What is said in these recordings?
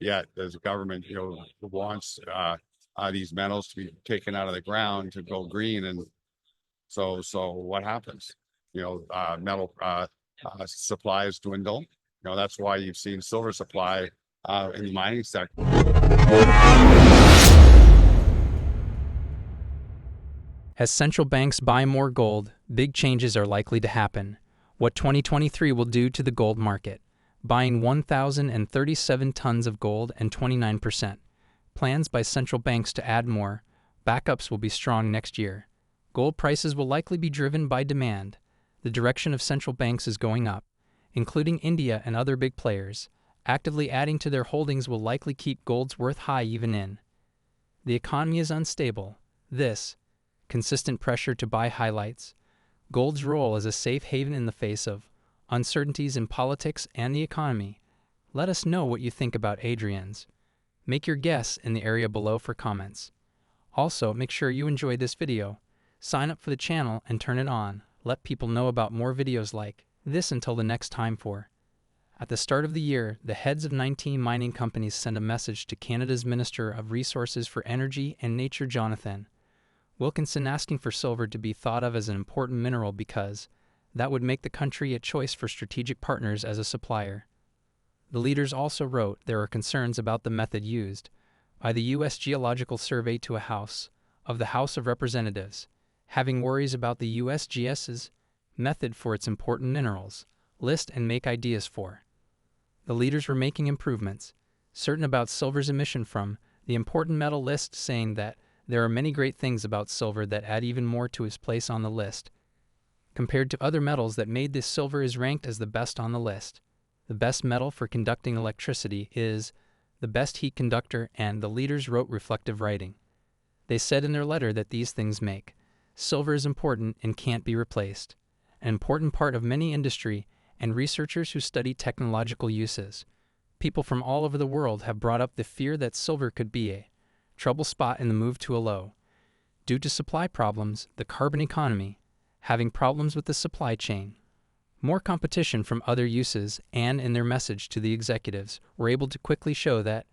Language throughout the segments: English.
yet the government, wants these metals to be taken out of the ground to go green. And so what happens? Metal supplies dwindle. That's why you've seen silver supply in the mining sector. As central banks buy more gold, big changes are likely to happen. What 2023 will do to the gold market. Buying 1,037 tons of gold and 29%. Plans by central banks to add more. Backups will be strong next year. Gold prices will likely be driven by demand. The direction of central banks is going up, including India and other big players. Actively adding to their holdings will likely keep gold's worth high even in. The economy is unstable. This consistent pressure to buy highlights gold's role as a safe haven in the face of uncertainties in politics and the economy. Let us know what you think about Adrian's. Make your guess in the area below for comments. Also, make sure you enjoy this video. Sign up for the channel and turn it on. Let people know about more videos like this until the next time for. At the start of the year, the heads of 19 mining companies sent a message to Canada's Minister of Resources for Energy and Nature, Jonathan Wilkinson, asking for silver to be thought of as an important mineral because that would make the country a choice for strategic partners as a supplier. The leaders also wrote there are concerns about the method used by the US Geological Survey to a House of Representatives, having worries about the USGS's method for its important minerals list and make ideas for. The leaders were making improvements, certain about silver's omission from the important metal list, saying that there are many great things about silver that add even more to its place on the list. Compared to other metals, that made this silver is ranked as the best on the list. The best metal for conducting electricity is the best heat conductor, and the leaders wrote reflective writing. They said in their letter that these things make silver is important and can't be replaced, an important part of many industry and researchers who study technological uses. People from all over the world have brought up the fear that silver could be a trouble spot in the move to a low. Due to supply problems, the carbon economy, having problems with the supply chain, more competition from other uses, and in their message to the executives, were able to quickly show that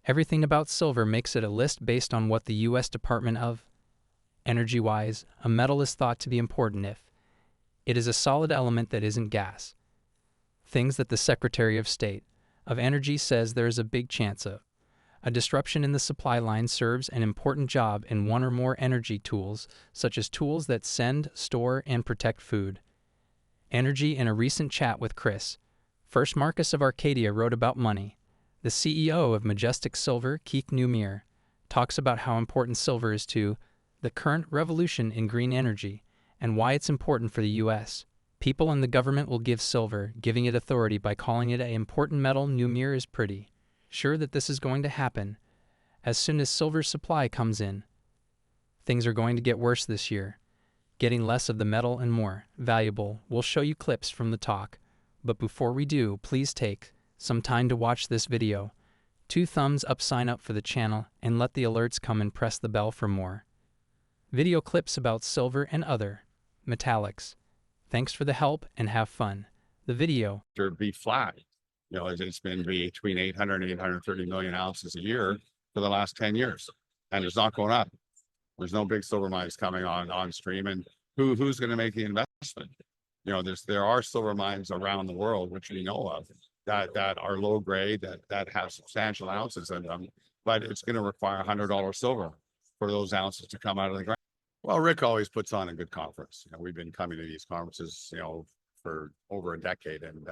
everything about silver makes it a list based on what the U.S. Department of Energy-wise, a metal is thought to be important if it is a solid element that isn't gas. Things that the Secretary of State of Energy says there is a big chance of. A disruption in the supply line serves an important job in one or more energy tools, such as tools that send, store, and protect food. Energy. In a recent chat with Chris, First Marcus of Arcadia, wrote about money. The CEO of Majestic Silver, Keith Neumeyer, talks about how important silver is to the current revolution in green energy and why it's important for the U.S. People and the government will give silver, giving it authority by calling it an important metal. Neumeyer is pretty sure that this is going to happen. As soon as silver's supply comes in, things are going to get worse this year, getting less of the metal and more valuable. We'll show you clips from the talk, but before we do, please take some time to watch this video. 2 thumbs up, sign up for the channel, and let the alerts come, and press the bell for more video clips about silver and other metallics. Thanks for the help and have fun. The video To be flat. It's been between 800 and 830 million ounces a year for the last 10 years, and it's not going up. There's no big silver mines coming on stream, and who's going to make the investment? There are silver mines around the world, which we know of, that are low grade, that have substantial ounces in them, but it's going to require $100 silver for those ounces to come out of the ground. Well, Rick always puts on a good conference. We've been coming to these conferences, for over a decade, and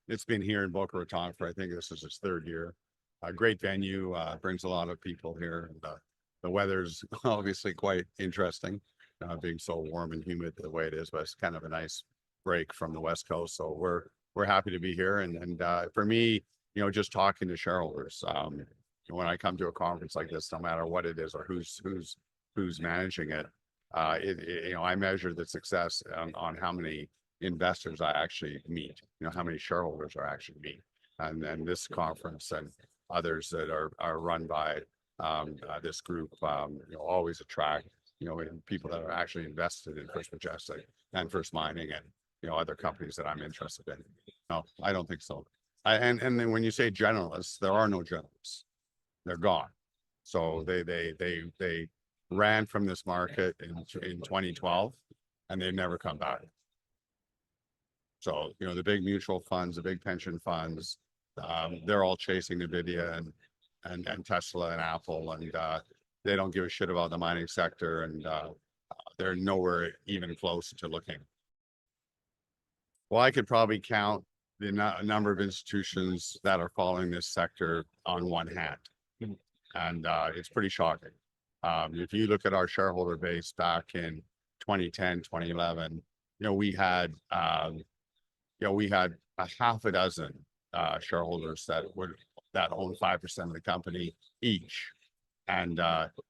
it's been here in Boca Raton for, I think this is its 3rd year. A great venue, brings a lot of people here, and the weather's obviously quite interesting, being so warm and humid the way it is, but it's kind of a nice break from the West Coast. So we're happy to be here, and for me, just talking to shareholders, when I come to a conference like this, no matter what it is or who's managing it, I measure the success on how many investors I actually meet, how many shareholders I actually meet. And this conference and others that are run by this group, always attract, people that are actually invested in First Majestic and First Mining and, other companies that I'm interested in. No, I don't think so. And then when you say generalists, there are no generalists. They're gone. So they ran from this market in 2012, and they've never come back. So, the big mutual funds, the big pension funds, they're all chasing NVIDIA and Tesla and Apple, and they don't give a shit about the mining sector, and they're nowhere even close to looking. Well, I could probably count the number of institutions that are following this sector on one hand. And it's pretty shocking. If you look at our shareholder base back in 2010, 2011, we had a half a dozen shareholders that own 5% of the company each. And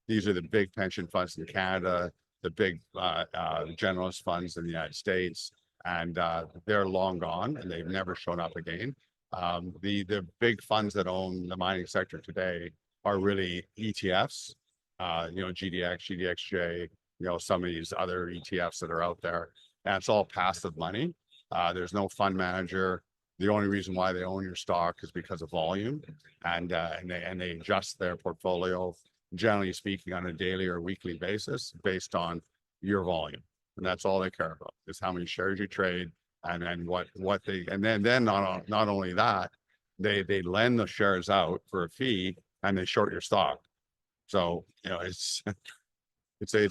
these are the big pension funds in Canada, the big generalist funds in the United States, and they're long gone and they've never shown up again. The big funds that own the mining sector today are really ETFs, GDX, GDXJ, some of these other ETFs that are out there. And it's all passive money. There's no fund manager. The only reason why they own your stock is because of volume, and they adjust their portfolio, generally speaking, on a daily or weekly basis based on your volume. And that's all they care about, is how many shares you trade, and then then not only that, they lend the shares out for a fee and they short your stock. So it's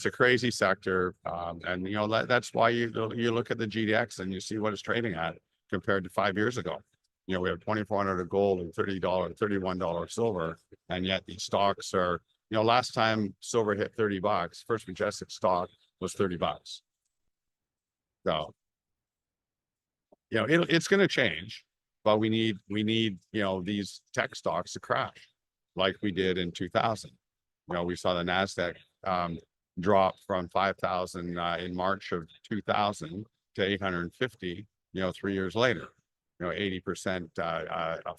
a crazy sector, and that's why you look at the GDX and you see what it's trading at compared to 5 years ago. We have 2,400 of gold and $31 silver, and yet these stocks are, last time silver hit $30, First Majestic stock was $30. So, it's going to change, but we need these tech stocks to crash like we did in 2000. We saw the NASDAQ drop from 5,000 in March of 2000 to 850, 3 years later, 80%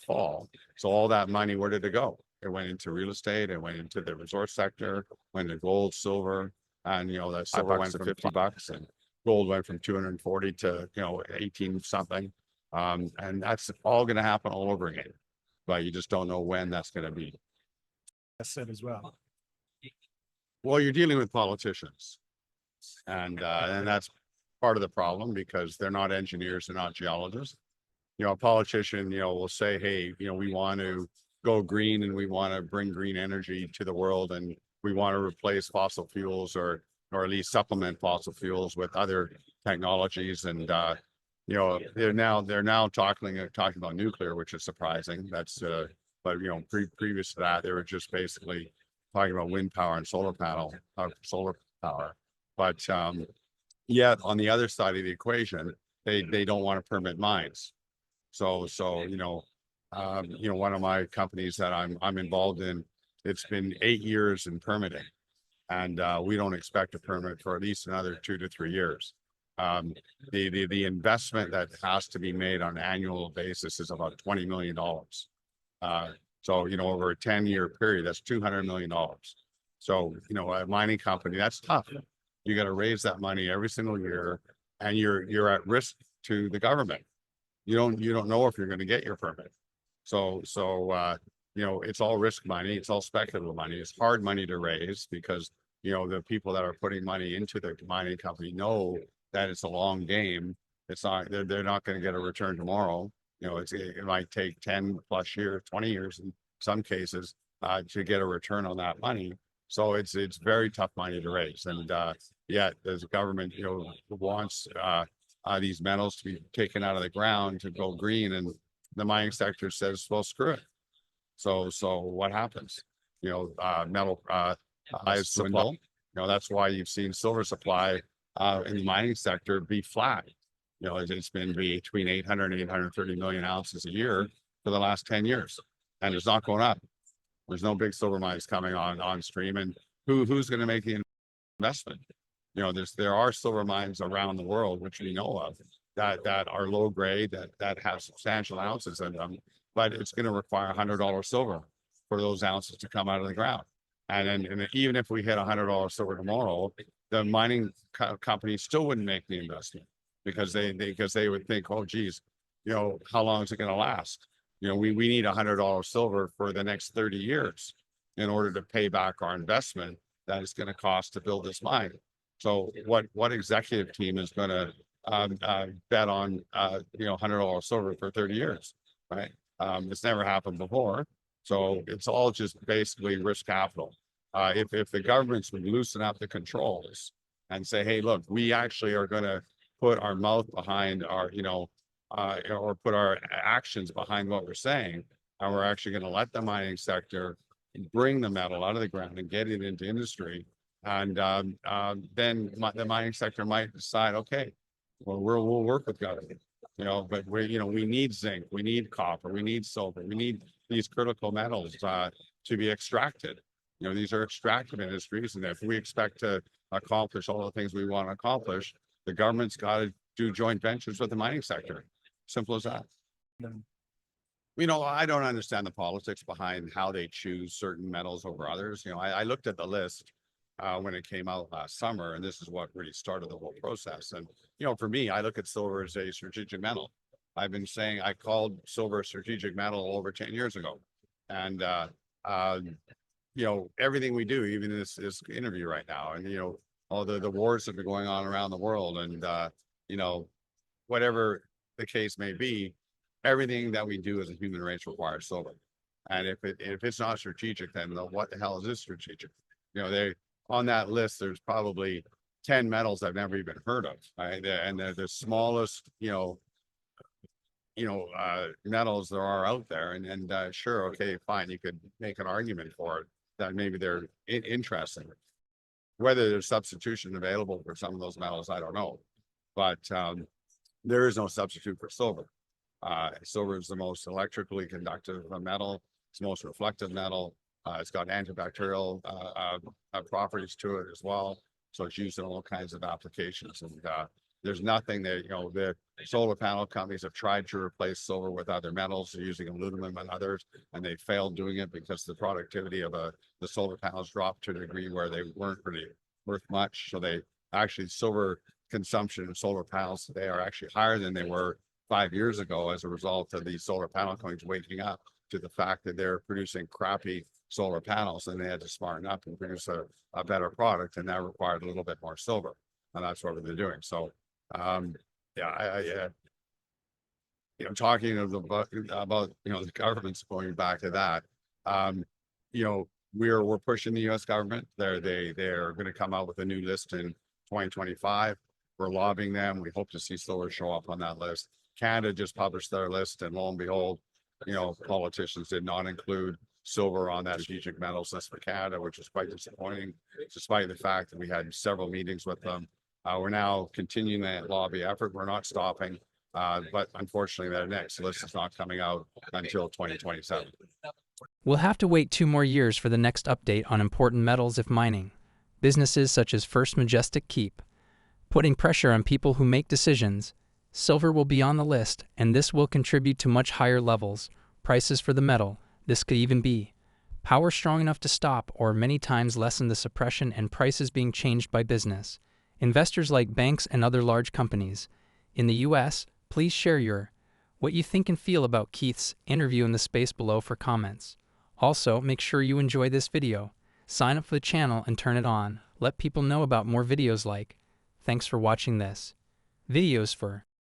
fall. So all that money, where did it go? It went into real estate, it went into the resource sector, went to gold, silver, and the silver went to $50 and gold went from 240 to 18 something. And that's all going to happen all over again, but you just don't know when that's going to be. That's said as well. Well, you're dealing with politicians, and that's part of the problem, because they're not engineers, they're not geologists. A politician, will say, hey, we want to go green and we want to bring green energy to the world, and we want to replace fossil fuels or at least supplement fossil fuels with other technologies. And they're now talking about nuclear, which is surprising. That's but previous to that, they were just basically talking about wind power and solar power. But yet on the other side of the equation, they don't want to permit mines. So one of my companies that I'm involved in, it's been 8 years in permitting, and we don't expect a permit for at least another 2 to 3 years. The investment that has to be made on an annual basis is about $20 million. So, over a 10-year period, that's $200 million. So, a mining company, that's tough. You got to raise that money every single year, and you're at risk to the government. You don't know if you're going to get your permit. So it's all risk money. It's all speculative money. It's hard money to raise, because, the people that are putting money into the mining company know that it's a long game. It's not, they're not going to get a return tomorrow. It might take 10 plus years, 20 years in some cases, to get a return on that money. So it's very tough money to raise. And yet the government, wants these metals to be taken out of the ground to go green, and the mining sector says, well, screw it. So what happens? Metal highs dwindle. That's why you've seen silver supply in the mining sector be flat. It's been between 800 and 830 million ounces a year for the last 10 years, and it's not going up. There's no big silver mines coming on stream, and who's going to make the investment? There are silver mines around the world, which we know of, that are low grade, that have substantial ounces in them, but it's going to require $100 silver for those ounces to come out of the ground. And even if we hit $100 silver tomorrow, the mining companies still wouldn't make the investment, because they would think, oh geez, how long is it going to last? You know, we need $100 silver for the next 30 years in order to pay back our investment that it's going to cost to build this mine. So what executive team is going to bet on $100 silver for 30 years, right? It's never happened before. So it's all just basically risk capital. If the governments would loosen up the controls and say, hey, look, we actually are going to put our mouth behind our, or put our actions behind what we're saying, and we're actually going to let the mining sector bring the metal out of the ground and get it into industry. And then the mining sector might decide, okay, well, we'll work with government, but we need zinc, we need copper, we need silver, we need these critical metals to be extracted. These are extractive industries, and if we expect to accomplish all the things we want to accomplish, the government's got to do joint ventures with the mining sector. Simple as that. I don't understand the politics behind how they choose certain metals over others. I looked at the list when it came out last summer, and this is what really started the whole process. And, for me, I look at silver as a strategic metal. I've been saying I called silver a strategic metal over 10 years ago. And, everything we do, even this interview right now, and, all the wars that have been going on around the world, and, whatever the case may be, everything that we do as a human race requires silver. And if it's not strategic, then what the hell is this strategic? On that list, there's probably 10 metals I've never even heard of, right? And they're the smallest, metals there are out there. And sure, okay, fine, you could make an argument for it that maybe they're interesting. Whether there's substitution available for some of those metals, I don't know. But there is no substitute for silver. Silver is the most electrically conductive metal. It's the most reflective metal. It's got antibacterial properties to it as well. So it's used in all kinds of applications. And there's nothing that, the solar panel companies have tried to replace silver with other metals using aluminum and others, and they failed doing it because the productivity of the solar panels dropped to a degree where they weren't really worth much. So silver consumption of solar panels today are actually higher than they were 5 years ago as a result of these solar panel companies waking up to the fact that they're producing crappy solar panels, and they had to smarten up and produce a better product, and that required a little bit more silver, and that's what they're doing. So talking about the government's going back to that, we're pushing the US government. They're going to come out with a new list in 2025. We're lobbying them. We hope to see silver show up on that list. Canada just published their list, and lo and behold, politicians did not include silver on that strategic metals list for Canada, which is quite disappointing, despite the fact that we had several meetings with them. We're now continuing that lobby effort. We're not stopping, but unfortunately, that next list is not coming out until 2027. We'll have to wait 2 more years for the next update on important metals if mining. Businesses such as First Majestic keep putting pressure on people who make decisions. Silver will be on the list, and this will contribute to much higher levels. Prices for the metal. This could even be power strong enough to stop or many times lessen the suppression and prices being changed by business. Investors like banks and other large companies. In the US, please share what you think and feel about Keith's interview in the space below for comments. Also, make sure you enjoy this video. Sign up for the channel and turn it on. Let people know about more videos like. Thanks for watching this. Videos for